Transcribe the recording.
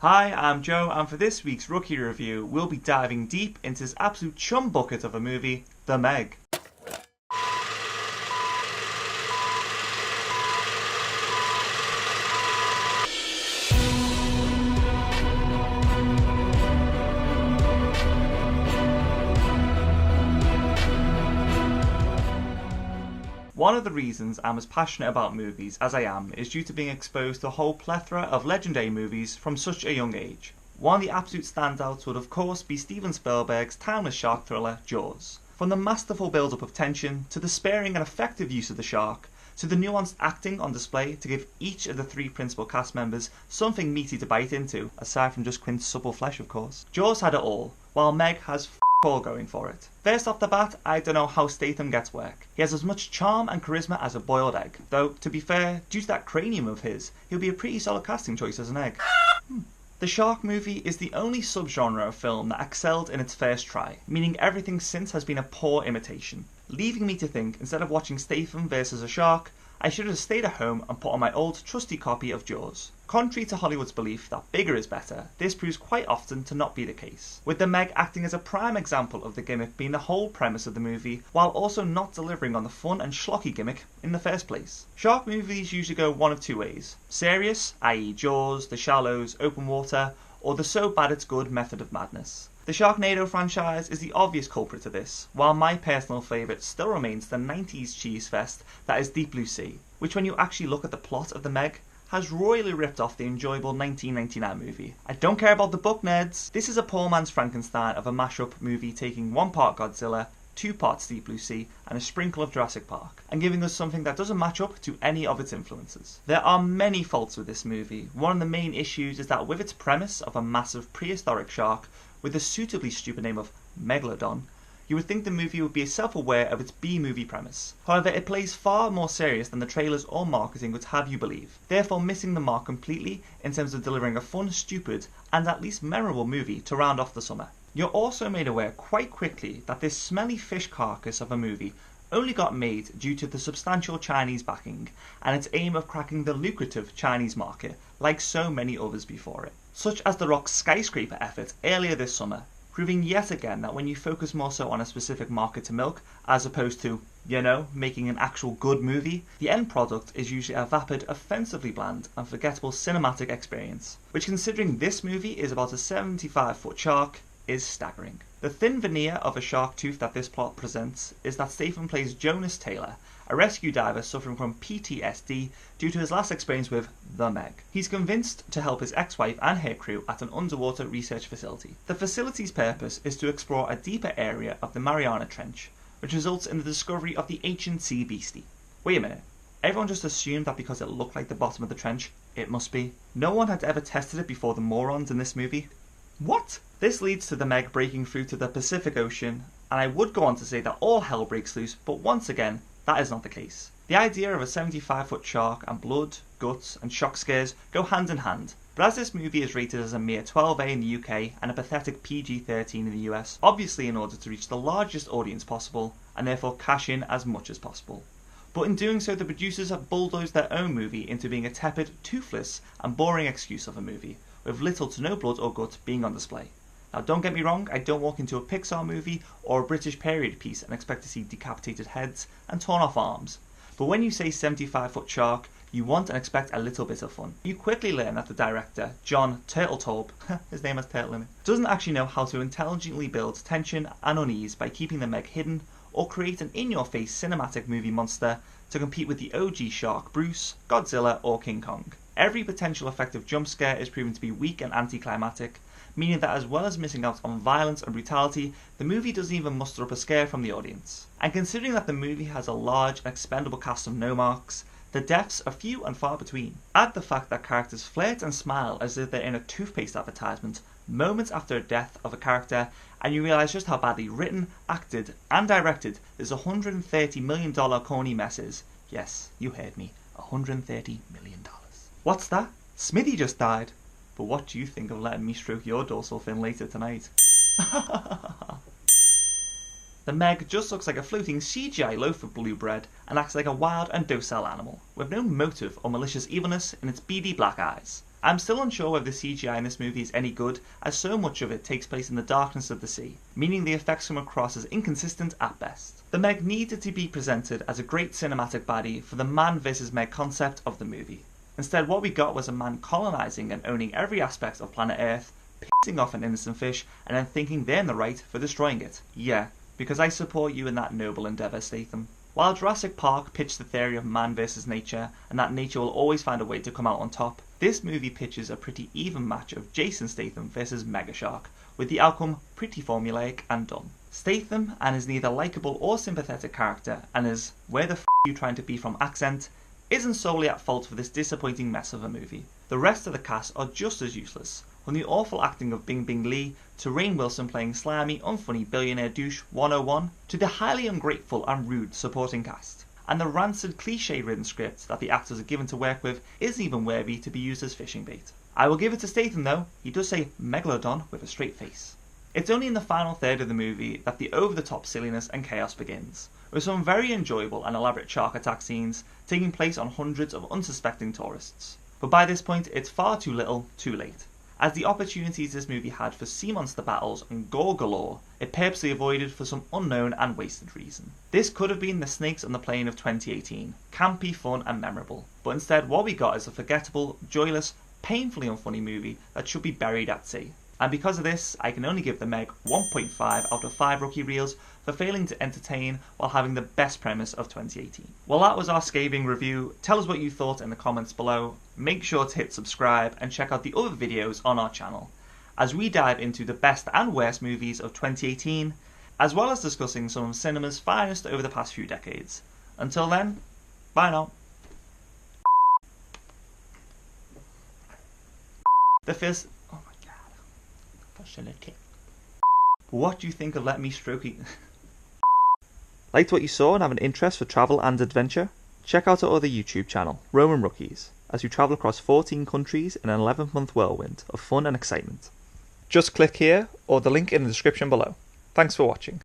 Hi, I'm Joe, and for this week's Rookie Review, we'll be diving deep into this absolute chum bucket of a movie, The Meg. One of the reasons I'm as passionate about movies as I am is due to being exposed to a whole plethora of legendary movies from such a young age. One of the absolute standouts would of course be Steven Spielberg's timeless shark thriller, Jaws. From the masterful build-up of tension, to the sparing and effective use of the shark, to the nuanced acting on display to give each of the three principal cast members something meaty to bite into, aside from just Quint's supple flesh of course. Jaws had it all, while Meg has all going for it. First off the bat, I don't know how Statham gets work. He has as much charm and charisma as a boiled egg, though to be fair, due to that cranium of his, he'll be a pretty solid casting choice as an egg. The shark movie is the only subgenre of film that excelled in its first try, meaning everything since has been a poor imitation, leaving me to think instead of watching Statham versus a shark, I should have stayed at home and put on my old trusty copy of Jaws. Contrary to Hollywood's belief that bigger is better, this proves quite often to not be the case, with the Meg acting as a prime example of the gimmick being the whole premise of the movie, while also not delivering on the fun and schlocky gimmick in the first place. Shark movies usually go one of two ways: serious, i.e. Jaws, The Shallows, Open Water, or the so bad it's good method of madness. The Sharknado franchise is the obvious culprit to this, while my personal favourite still remains the 90s cheese fest that is Deep Blue Sea, which when you actually look at the plot of the Meg, has royally ripped off the enjoyable 1999 movie. I don't care about the book nerds. This is a poor man's Frankenstein of a mashup movie taking one part Godzilla, 2 parts Deep Blue Sea, and a sprinkle of Jurassic Park, and giving us something that doesn't match up to any of its influences. There are many faults with this movie. One of the main issues is that with its premise of a massive prehistoric shark with the suitably stupid name of Megalodon, you would think the movie would be self-aware of its B-movie premise. However, it plays far more serious than the trailers or marketing would have you believe, therefore missing the mark completely in terms of delivering a fun, stupid, and at least memorable movie to round off the summer. You're also made aware quite quickly that this smelly fish carcass of a movie only got made due to the substantial Chinese backing and its aim of cracking the lucrative Chinese market like so many others before it, such as The Rock's skyscraper effort earlier this summer, proving yet again that when you focus more so on a specific market to milk as opposed to, making an actual good movie, the end product is usually a vapid, offensively bland and forgettable cinematic experience, which considering this movie is about a 75-foot shark, is staggering. The thin veneer of a shark tooth that this plot presents is that Statham plays Jonas Taylor, a rescue diver suffering from PTSD due to his last experience with the Meg. He's convinced to help his ex-wife and her crew at an underwater research facility. The facility's purpose is to explore a deeper area of the Mariana Trench, which results in the discovery of the ancient sea beastie. Wait a minute, everyone just assumed that because it looked like the bottom of the trench, it must be? No one had ever tested it before the morons in this movie? What? This leads to the Meg breaking through to the Pacific Ocean, and I would go on to say that all hell breaks loose, but once again, that is not the case. The idea of a 75-foot shark and blood, guts, and shock scares go hand in hand, but as this movie is rated as a mere 12A in the UK and a pathetic PG-13 in the US, obviously in order to reach the largest audience possible, and therefore cash in as much as possible. But in doing so, the producers have bulldozed their own movie into being a tepid, toothless, and boring excuse of a movie, with little to no blood or gut being on display. Now don't get me wrong, I don't walk into a Pixar movie or a British period piece and expect to see decapitated heads and torn off arms. But when you say 75-foot shark, you want and expect a little bit of fun. You quickly learn that the director, John Turteltaub, his name has turtle in it, doesn't actually know how to intelligently build tension and unease by keeping the Meg hidden or create an in-your-face cinematic movie monster to compete with the OG shark Bruce, Godzilla or King Kong. Every potential effective jump scare is proven to be weak and anticlimactic, meaning that as well as missing out on violence and brutality, the movie doesn't even muster up a scare from the audience. And considering that the movie has a large and expendable cast of no marks, the deaths are few and far between. Add the fact that characters flirt and smile as if they're in a toothpaste advertisement moments after a death of a character, and you realise just how badly written, acted and directed this $130 million corny mess is. Yes, you heard me, $130 million. What's that? Smithy just died. But what do you think of letting me stroke your dorsal fin later tonight? The Meg just looks like a floating CGI loaf of blue bread and acts like a wild and docile animal, with no motive or malicious evilness in its beady black eyes. I'm still unsure whether the CGI in this movie is any good, as so much of it takes place in the darkness of the sea, meaning the effects come across as inconsistent at best. The Meg needed to be presented as a great cinematic baddie for the man vs Meg concept of the movie. Instead, what we got was a man colonising and owning every aspect of planet Earth, pissing off an innocent fish, and then thinking they're in the right for destroying it. Yeah, because I support you in that noble endeavour, Statham. While Jurassic Park pitched the theory of man versus nature, and that nature will always find a way to come out on top, this movie pitches a pretty even match of Jason Statham versus Megashark, with the outcome pretty formulaic and dumb. Statham and his neither likeable or sympathetic character, and his "where the f*** you trying to be from" accent, isn't solely at fault for this disappointing mess of a movie. The rest of the cast are just as useless, from the awful acting of Bing Bing Lee, to Rainn Wilson playing slimy, unfunny billionaire douche 101, to the highly ungrateful and rude supporting cast. And the rancid, cliche-ridden script that the actors are given to work with isn't even worthy to be used as fishing bait. I will give it to Statham though, he does say Megalodon with a straight face. It's only in the final third of the movie that the over-the-top silliness and chaos begins, with some very enjoyable and elaborate shark attack scenes taking place on hundreds of unsuspecting tourists. But by this point, it's far too little, too late, as the opportunities this movie had for sea monster battles and gore galore, it purposely avoided for some unknown and wasted reason. This could have been the Snakes on the Plane of 2018, campy, fun and memorable, but instead what we got is a forgettable, joyless, painfully unfunny movie that should be buried at sea. And because of this, I can only give the Meg 1.5 out of 5 rookie reels for failing to entertain while having the best premise of 2018. Well, that was our scathing review. Tell us what you thought in the comments below. Make sure to hit subscribe and check out the other videos on our channel, as we dive into the best and worst movies of 2018, as well as discussing some of cinema's finest over the past few decades. Until then, bye now. The fizz. Oh my god. Facility. What do you think of Let Me Stroke You? Liked what you saw and have an interest for travel and adventure? Check out our other YouTube channel, Roamin Rookies, as we travel across 14 countries in an 11-month whirlwind of fun and excitement. Just click here or the link in the description below. Thanks for watching.